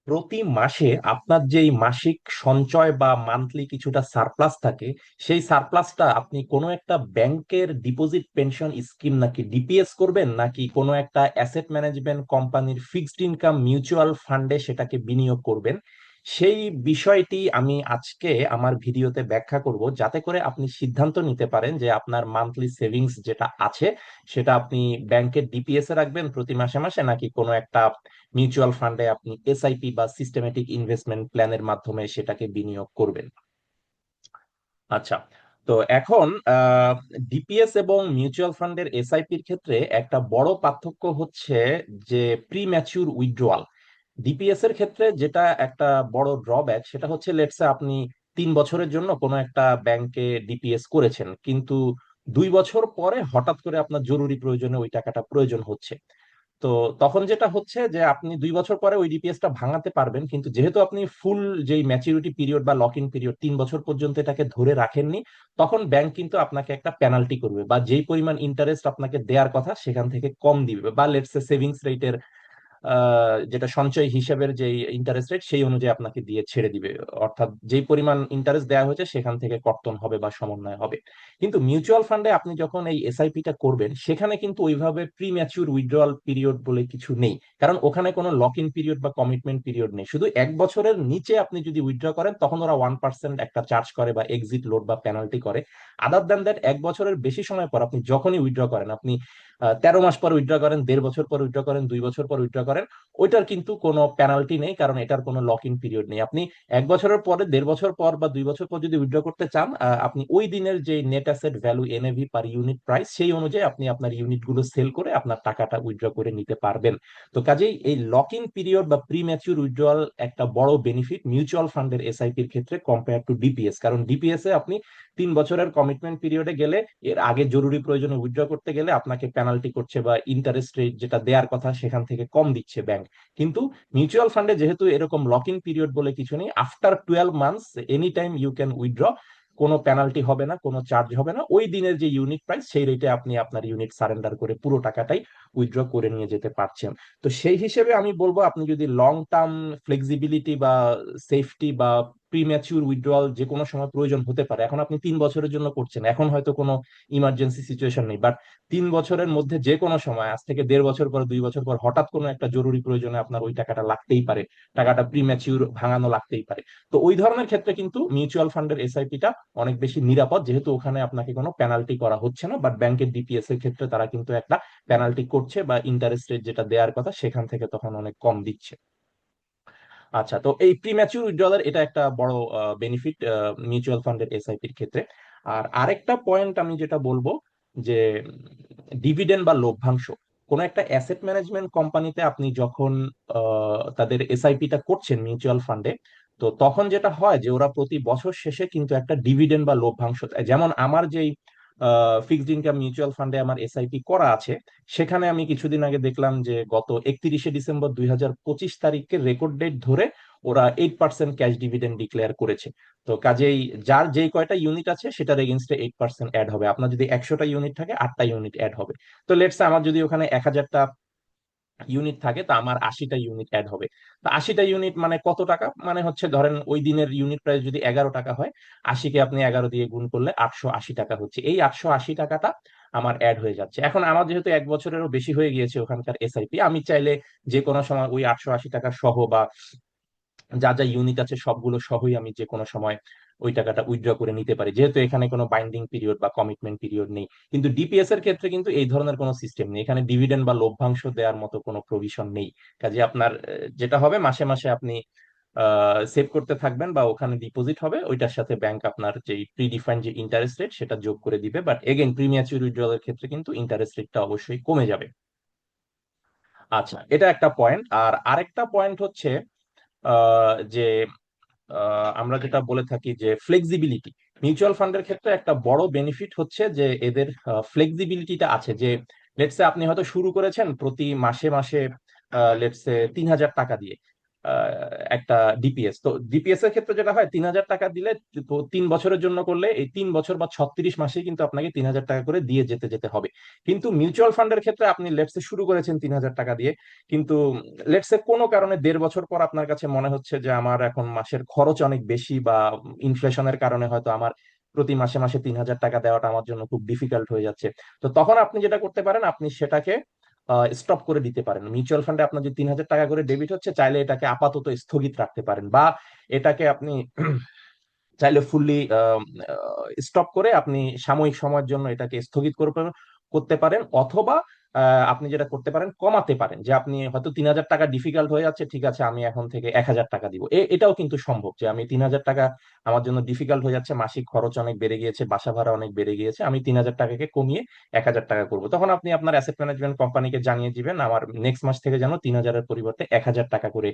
প্রতি মাসে আপনার যেই মাসিক সঞ্চয় বা মান্থলি কিছুটা সারপ্লাস থাকে, সেই সারপ্লাসটা আপনি কোনো একটা ব্যাংকের ডিপোজিট পেনশন স্কিম নাকি ডিপিএস করবেন, নাকি কোনো একটা অ্যাসেট ম্যানেজমেন্ট কোম্পানির ফিক্সড ইনকাম মিউচুয়াল ফান্ডে সেটাকে বিনিয়োগ করবেন, সেই বিষয়টি আমি আজকে আমার ভিডিওতে ব্যাখ্যা করব, যাতে করে আপনি সিদ্ধান্ত নিতে পারেন যে আপনার মান্থলি সেভিংস যেটা আছে সেটা আপনি ব্যাংকের ডিপিএস এ রাখবেন প্রতি মাসে মাসে, নাকি কোনো একটা মিউচুয়াল ফান্ডে আপনি এসআইপি বা সিস্টেমেটিক ইনভেস্টমেন্ট প্ল্যানের মাধ্যমে সেটাকে বিনিয়োগ করবেন। আচ্ছা, তো এখন ডিপিএস এবং মিউচুয়াল ফান্ডের এসআইপির ক্ষেত্রে একটা বড় পার্থক্য হচ্ছে যে প্রি ম্যাচিউর উইথড্রয়াল। ডিপিএস এর ক্ষেত্রে যেটা একটা বড় ড্রব্যাক, সেটা হচ্ছে লেটসে আপনি 3 বছরের জন্য কোনো একটা ব্যাংকে ডিপিএস করেছেন, কিন্তু 2 বছর পরে হঠাৎ করে আপনার জরুরি প্রয়োজনে ওই টাকাটা প্রয়োজন হচ্ছে। তো তখন যেটা হচ্ছে যে আপনি 2 বছর পরে ওই ডিপিএসটা ভাঙাতে পারবেন, কিন্তু যেহেতু আপনি ফুল যেই ম্যাচুরিটি পিরিয়ড বা লক ইন পিরিয়ড 3 বছর পর্যন্ত এটাকে ধরে রাখেননি, তখন ব্যাংক কিন্তু আপনাকে একটা পেনাল্টি করবে, বা যেই পরিমাণ ইন্টারেস্ট আপনাকে দেওয়ার কথা সেখান থেকে কম দিবে, বা লেটস সে সেভিংস রেটের যেটা সঞ্চয় হিসেবের যে ইন্টারেস্ট রেট সেই অনুযায়ী আপনাকে দিয়ে ছেড়ে দিবে। অর্থাৎ যেই পরিমাণ ইন্টারেস্ট দেওয়া হয়েছে সেখান থেকে কর্তন হবে বা সমন্বয় হবে। কিন্তু মিউচুয়াল ফান্ডে আপনি যখন এই এসআইপিটা করবেন, সেখানে কিন্তু ওইভাবে প্রি ম্যাচিউর উইথড্রয়াল পিরিয়ড বলে কিছু নেই, কারণ ওখানে কোনো লক ইন পিরিয়ড বা কমিটমেন্ট পিরিয়ড নেই। শুধু 1 বছরের নিচে আপনি যদি উইথড্র করেন তখন ওরা 1% একটা চার্জ করে বা এক্সিট লোড বা পেনাল্টি করে। আদার দ্যান দ্যাট 1 বছরের বেশি সময় পর আপনি যখনই উইথড্র করেন, আপনি 13 মাস পর উইথড্র করেন, 1.5 বছর পর উইথড্র করেন, 2 বছর পর উইথড্র করেন, ওইটার কিন্তু কোনো পেনাল্টি নেই, কারণ এটার কোনো লক ইন পিরিয়ড নেই। আপনি 1 বছরের পরে, 1.5 বছর পর বা 2 বছর পর যদি উইথড্র করতে চান, আপনি ওই দিনের যে net asset value NAV per unit price সেই অনুযায়ী আপনি আপনার ইউনিট গুলো সেল করে আপনার টাকাটা উইথড্র করে নিতে পারবেন। তো কাজেই এই লক ইন পিরিয়ড বা প্রি ম্যাচিউর উইথড্রয়াল একটা বড় বেনিফিট মিউচুয়াল ফান্ডের এসআইপির ক্ষেত্রে কম্পেয়ার টু ডিপিএস, কারণ ডিপিএস এ আপনি 3 বছরের কমিটমেন্ট পিরিয়ডে গেলে, এর আগে জরুরি প্রয়োজনে উইথড্র করতে গেলে আপনাকে পেনাল্টি করছে বা ইন্টারেস্ট রেট যেটা দেওয়ার কথা সেখান থেকে কম দিচ্ছে ব্যাংক। কিন্তু মিউচুয়াল ফান্ডে যেহেতু এরকম লক ইন পিরিয়ড বলে কিছু নেই, after 12 months any time you can withdraw, কোনো পেনাল্টি হবে না, কোনো চার্জ হবে না, ওই দিনের যে ইউনিট প্রাইস সেই রেটে আপনি আপনার ইউনিট সারেন্ডার করে পুরো টাকাটাই উইথড্র করে নিয়ে যেতে পারছেন। তো সেই হিসেবে আমি বলবো, আপনি যদি লং টার্ম ফ্লেক্সিবিলিটি বা সেফটি বা প্রিম্যাচিউর উইথড্রয়াল যে কোনো সময় প্রয়োজন হতে পারে, এখন আপনি 3 বছরের জন্য করছেন, এখন হয়তো কোনো ইমার্জেন্সি সিচুয়েশন নেই, বাট 3 বছরের মধ্যে যে কোনো সময়, আজ থেকে 1.5 বছর পর, 2 বছর পর হঠাৎ কোনো একটা জরুরি প্রয়োজনে আপনার ওই টাকাটা লাগতেই পারে, টাকাটা প্রিম্যাচিউর ভাঙানো লাগতেই পারে। তো ওই ধরনের ক্ষেত্রে কিন্তু মিউচুয়াল ফান্ডের এসআইপিটা অনেক বেশি নিরাপদ, যেহেতু ওখানে আপনাকে কোনো পেনাল্টি করা হচ্ছে না, বাট ব্যাংকের ডিপিএস এর ক্ষেত্রে তারা কিন্তু একটা পেনাল্টি করছে, বা ইন্টারেস্ট রেট যেটা দেওয়ার কথা সেখান থেকে তখন অনেক কম দিচ্ছে। আচ্ছা, তো এই প্রিম্যাচিউর উইথড্রয়ালের এটা একটা বড় বেনিফিট মিউচুয়াল ফান্ডের এসআইপির ক্ষেত্রে। আর আরেকটা পয়েন্ট আমি যেটা বলবো, যে ডিভিডেন্ড বা লভ্যাংশ। কোন একটা অ্যাসেট ম্যানেজমেন্ট কোম্পানিতে আপনি যখন তাদের এসআইপিটা করছেন মিউচুয়াল ফান্ডে, তো তখন যেটা হয় যে ওরা প্রতি বছর শেষে কিন্তু একটা ডিভিডেন্ড বা লভ্যাংশ দেয়। যেমন আমার যেই ফিক্সড ইনকাম মিউচুয়াল ফান্ডে আমার এসআইপি করা আছে, সেখানে আমি কিছুদিন আগে দেখলাম যে গত 31শে ডিসেম্বর 2025 তারিখের রেকর্ড ডেট ধরে ওরা 8% ক্যাশ ডিভিডেন্ড ডিক্লেয়ার করেছে। তো কাজেই যার যেই কয়টা ইউনিট আছে সেটার এগেনস্টে 8% অ্যাড হবে। আপনার যদি 100টা ইউনিট থাকে, 8টা ইউনিট অ্যাড হবে। তো লেটস আমার যদি ওখানে 1000টা ইউনিট থাকে, তো আমার 80টা ইউনিট অ্যাড হবে। তো 80টা ইউনিট মানে কত টাকা, মানে হচ্ছে ধরেন ওই দিনের ইউনিট প্রাইস যদি 11 টাকা হয়, 80কে আপনি 11 দিয়ে গুণ করলে 880 টাকা হচ্ছে। এই 880 টাকাটা আমার অ্যাড হয়ে যাচ্ছে। এখন আমার যেহেতু 1 বছরেরও বেশি হয়ে গিয়েছে ওখানকার এসআইপি, আমি চাইলে যে কোনো সময় ওই 880 টাকা সহ বা যা যা ইউনিট আছে সবগুলো সহই আমি যে কোনো সময় ওই টাকাটা উইথড্র করে নিতে পারি, যেহেতু এখানে কোনো বাইন্ডিং পিরিয়ড বা কমিটমেন্ট পিরিয়ড নেই। কিন্তু ডিপিএস এর ক্ষেত্রে কিন্তু এই ধরনের কোনো সিস্টেম নেই, এখানে ডিভিডেন্ড বা লভ্যাংশ দেওয়ার মতো কোনো প্রভিশন নেই। কাজে আপনার যেটা হবে, মাসে মাসে আপনি সেভ করতে থাকবেন বা ওখানে ডিপোজিট হবে, ওইটার সাথে ব্যাংক আপনার যে প্রিডিফাইন্ড যে ইন্টারেস্ট রেট সেটা যোগ করে দিবে। বাট এগেন প্রিমিয়াচুর উইথড্রয়ালের ক্ষেত্রে কিন্তু ইন্টারেস্ট রেটটা অবশ্যই কমে যাবে। আচ্ছা, এটা একটা পয়েন্ট। আর আরেকটা পয়েন্ট হচ্ছে যে আমরা যেটা বলে থাকি যে ফ্লেক্সিবিলিটি। মিউচুয়াল ফান্ডের ক্ষেত্রে একটা বড় বেনিফিট হচ্ছে যে এদের ফ্লেক্সিবিলিটিটা আছে, যে লেটসে আপনি হয়তো শুরু করেছেন প্রতি মাসে মাসে লেটসে 3000 টাকা দিয়ে, একটা ডিপিএস। তো ডিপিএস এর ক্ষেত্রে যেটা হয়, 3,000 টাকা দিলে তো 3 বছরের জন্য করলে এই 3 বছর বা 36 মাসে কিন্তু আপনাকে 3,000 টাকা করে দিয়ে যেতে যেতে হবে। কিন্তু মিউচুয়াল ফান্ডের ক্ষেত্রে আপনি লেটসে শুরু করেছেন 3,000 টাকা দিয়ে, কিন্তু লেটসে কোনো কারণে 1.5 বছর পর আপনার কাছে মনে হচ্ছে যে আমার এখন মাসের খরচ অনেক বেশি, বা ইনফ্লেশনের কারণে হয়তো আমার প্রতি মাসে মাসে 3,000 টাকা দেওয়াটা আমার জন্য খুব ডিফিকাল্ট হয়ে যাচ্ছে। তো তখন আপনি যেটা করতে পারেন, আপনি সেটাকে স্টপ করে দিতে পারেন। মিউচুয়াল ফান্ডে আপনার যে 3,000 টাকা করে ডেবিট হচ্ছে, চাইলে এটাকে আপাতত স্থগিত রাখতে পারেন, বা এটাকে আপনি চাইলে ফুললি স্টপ করে আপনি সাময়িক সময়ের জন্য এটাকে স্থগিত করতে পারেন, অথবা আপনি যেটা করতে পারেন, কমাতে পারেন, যে আপনি হয়তো 3,000 টাকা ডিফিকাল্ট হয়ে যাচ্ছে, ঠিক আছে আমি এখন থেকে 1,000 টাকা দিব। এটাও কিন্তু সম্ভব, যে আমি 3,000 টাকা আমার জন্য ডিফিকাল্ট হয়ে যাচ্ছে, মাসিক খরচ অনেক বেড়ে গিয়েছে, বাসা ভাড়া অনেক বেড়ে গিয়েছে, আমি 3,000 টাকাকে কমিয়ে 1,000 টাকা করবো। তখন আপনি আপনার অ্যাসেট ম্যানেজমেন্ট কোম্পানিকে জানিয়ে দিবেন আমার নেক্সট মাস থেকে যেন 3,000-এর পরিবর্তে 1,000 টাকা করে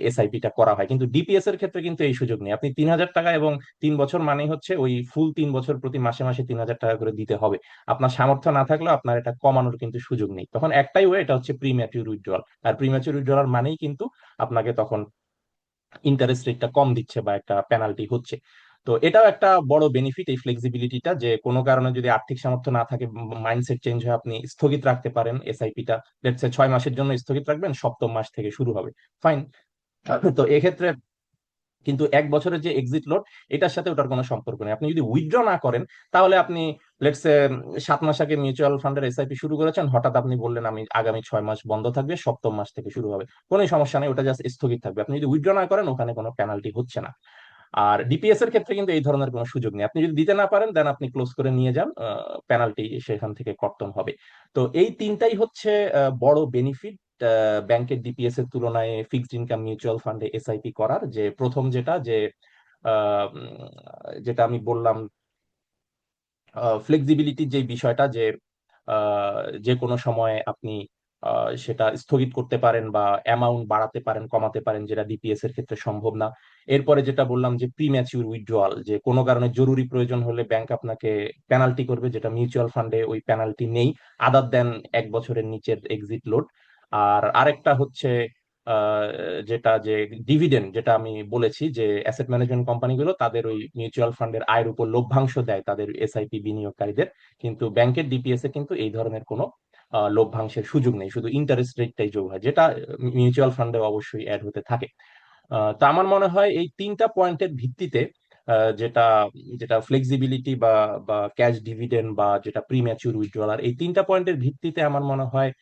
এসআইপিটা করা হয়। কিন্তু ডিপিএস এর ক্ষেত্রে কিন্তু এই সুযোগ নেই। আপনি 3,000 টাকা এবং 3 বছর মানে হচ্ছে ওই ফুল 3 বছর প্রতি মাসে মাসে 3,000 টাকা করে দিতে হবে। আপনার সামর্থ্য না থাকলেও আপনার এটা কমানোর কিন্তু সুযোগ নেই। তখন একটাই ওয়ে, এটা হচ্ছে প্রিম্যাচিউর উইথড্রল। আর প্রিম্যাচিউর উইথড্রল মানেই কিন্তু আপনাকে তখন ইন্টারেস্ট রেটটা কম দিচ্ছে বা একটা পেনাল্টি হচ্ছে। তো এটাও একটা বড় বেনিফিট, এই ফ্লেক্সিবিলিটিটা, যে কোনো কারণে যদি আর্থিক সামর্থ্য না থাকে, মাইন্ডসেট চেঞ্জ হয়ে আপনি স্থগিত রাখতে পারেন এসআইপিটা। লেটস সে 6 মাসের জন্য স্থগিত রাখবেন, সপ্তম মাস থেকে শুরু হবে, ফাইন। তো এক্ষেত্রে কিন্তু 1 বছরের যে এক্সিট লোড, এটার সাথে ওটার কোনো সম্পর্ক নেই। আপনি যদি উইথড্র না করেন, তাহলে আপনি লেটস সে 7 মাস আগে মিউচুয়াল ফান্ডের এসআইপি শুরু করেছেন, হঠাৎ আপনি বললেন আমি আগামী 6 মাস বন্ধ থাকবে, সপ্তম মাস থেকে শুরু হবে, কোনো সমস্যা নেই, ওটা জাস্ট স্থগিত থাকবে। আপনি যদি উইথড্র না করেন, ওখানে কোনো পেনাল্টি হচ্ছে না। আর ডিপিএস এর ক্ষেত্রে কিন্তু এই ধরনের কোনো সুযোগ নেই। আপনি যদি দিতে না পারেন, দেন আপনি ক্লোজ করে নিয়ে যান, পেনাল্টি সেখান থেকে কর্তন হবে। তো এই তিনটাই হচ্ছে বড় বেনিফিট ব্যাংকের ডিপিএস এর তুলনায় ফিক্সড ইনকাম মিউচুয়াল ফান্ডে এসআইপি করার। যে প্রথম যেটা, যে যেটা আমি বললাম, ফ্লেক্সিবিলিটির যে বিষয়টা, যে যে কোনো সময় আপনি সেটা স্থগিত করতে পারেন বা অ্যামাউন্ট বাড়াতে পারেন, কমাতে পারেন, যেটা ডিপিএস এর ক্ষেত্রে সম্ভব না। এরপরে যেটা বললাম, যে প্রিম্যাচিউর উইথড্রয়াল, যে কোনো কারণে জরুরি প্রয়োজন হলে ব্যাংক আপনাকে পেনাল্টি করবে, যেটা মিউচুয়াল ফান্ডে ওই পেনাল্টি নেই, আদার দেন 1 বছরের নিচের এক্সিট লোড। আর আরেকটা হচ্ছে আহ, যেটা, যে ডিভিডেন্ড, যেটা আমি বলেছি, যে অ্যাসেট ম্যানেজমেন্ট কোম্পানিগুলো তাদের ওই মিউচুয়াল ফান্ডের আয়ের উপর লভ্যাংশ দেয় তাদের এসআইপি বিনিয়োগকারীদের। কিন্তু ব্যাংকের ডিপিএস এ কিন্তু এই ধরনের কোনো লভ্যাংশের সুযোগ নেই, শুধু ইন্টারেস্ট রেটটাই যোগ হয়, যেটা মিউচুয়াল ফান্ডে অবশ্যই অ্যাড হতে থাকে। তো আমার মনে হয় এই তিনটা পয়েন্টের ভিত্তিতে, যেটা যেটা ফ্লেক্সিবিলিটি বা বা ক্যাশ ডিভিডেন্ড বা যেটা প্রিম্যাচুর উইথড্রলার, এই তিনটা পয়েন্টের ভিত্তিতে আমার মনে হয়,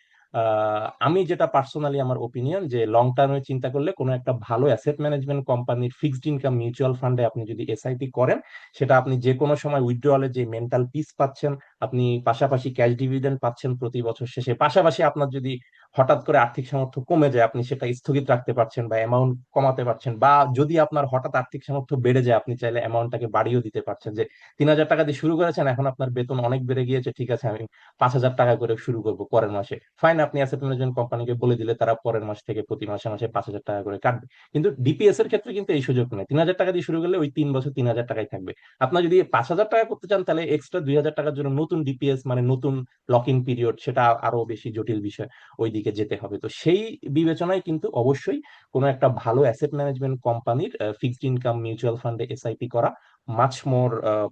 আমি যেটা পার্সোনালি আমার ওপিনিয়ন, যে লং টার্মে চিন্তা করলে কোনো একটা ভালো অ্যাসেট ম্যানেজমেন্ট কোম্পানির ফিক্সড ইনকাম মিউচুয়াল ফান্ডে আপনি যদি এসআইপি করেন, সেটা আপনি যে কোনো সময় উইথড্রয়ালে যে মেন্টাল পিস পাচ্ছেন, আপনি পাশাপাশি ক্যাশ ডিভিডেন্ড পাচ্ছেন প্রতি বছর শেষে, পাশাপাশি আপনার যদি হঠাৎ করে আর্থিক সামর্থ্য কমে যায়, আপনি সেটা স্থগিত রাখতে পারছেন বা অ্যামাউন্ট কমাতে পারছেন, বা যদি আপনার হঠাৎ আর্থিক সামর্থ্য বেড়ে যায়, আপনি চাইলে অ্যামাউন্টটাকে বাড়িয়েও দিতে পারছেন। যে 3,000 টাকা দিয়ে শুরু করেছেন, এখন আপনার বেতন অনেক বেড়ে গিয়েছে, ঠিক আছে আমি 5,000 টাকা করে শুরু করবো পরের মাসে, ফাইন। আপনি অ্যাসেট ম্যানেজমেন্ট কোম্পানিকে বলে দিলে তারা পরের মাস থেকে প্রতি মাসে মাসে 5,000 টাকা করে কাটবে। কিন্তু ডিপিএস এর ক্ষেত্রে কিন্তু এই সুযোগ নেই। 3,000 টাকা দিয়ে শুরু করলে ওই 3 বছর 3,000 টাকাই থাকবে। আপনার যদি 5,000 টাকা করতে চান, তাহলে এক্সট্রা 2,000 টাকার জন্য নতুন ডিপিএস, মানে নতুন লক ইন পিরিয়ড, সেটা আরো বেশি জটিল বিষয়, ওই দিকে যেতে হবে। তো সেই বিবেচনায় কিন্তু অবশ্যই কোনো একটা ভালো অ্যাসেট ম্যানেজমেন্ট কোম্পানির ফিক্সড ইনকাম মিউচুয়াল ফান্ডে এসআইপি করা মাচ মোর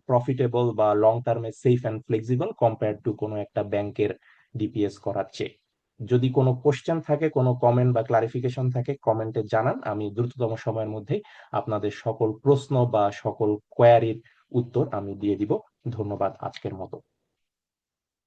প্রফিটেবল বা লং টার্মে safe and flexible compare to কোনো একটা ব্যাংকের ডিপিএস করার চেয়ে। যদি কোনো কোশ্চেন থাকে, কোনো কমেন্ট বা ক্লারিফিকেশন থাকে, কমেন্টে জানান, আমি দ্রুততম সময়ের মধ্যেই আপনাদের সকল প্রশ্ন বা সকল কোয়ারির উত্তর আমি দিয়ে দিব। ধন্যবাদ আজকের মতো।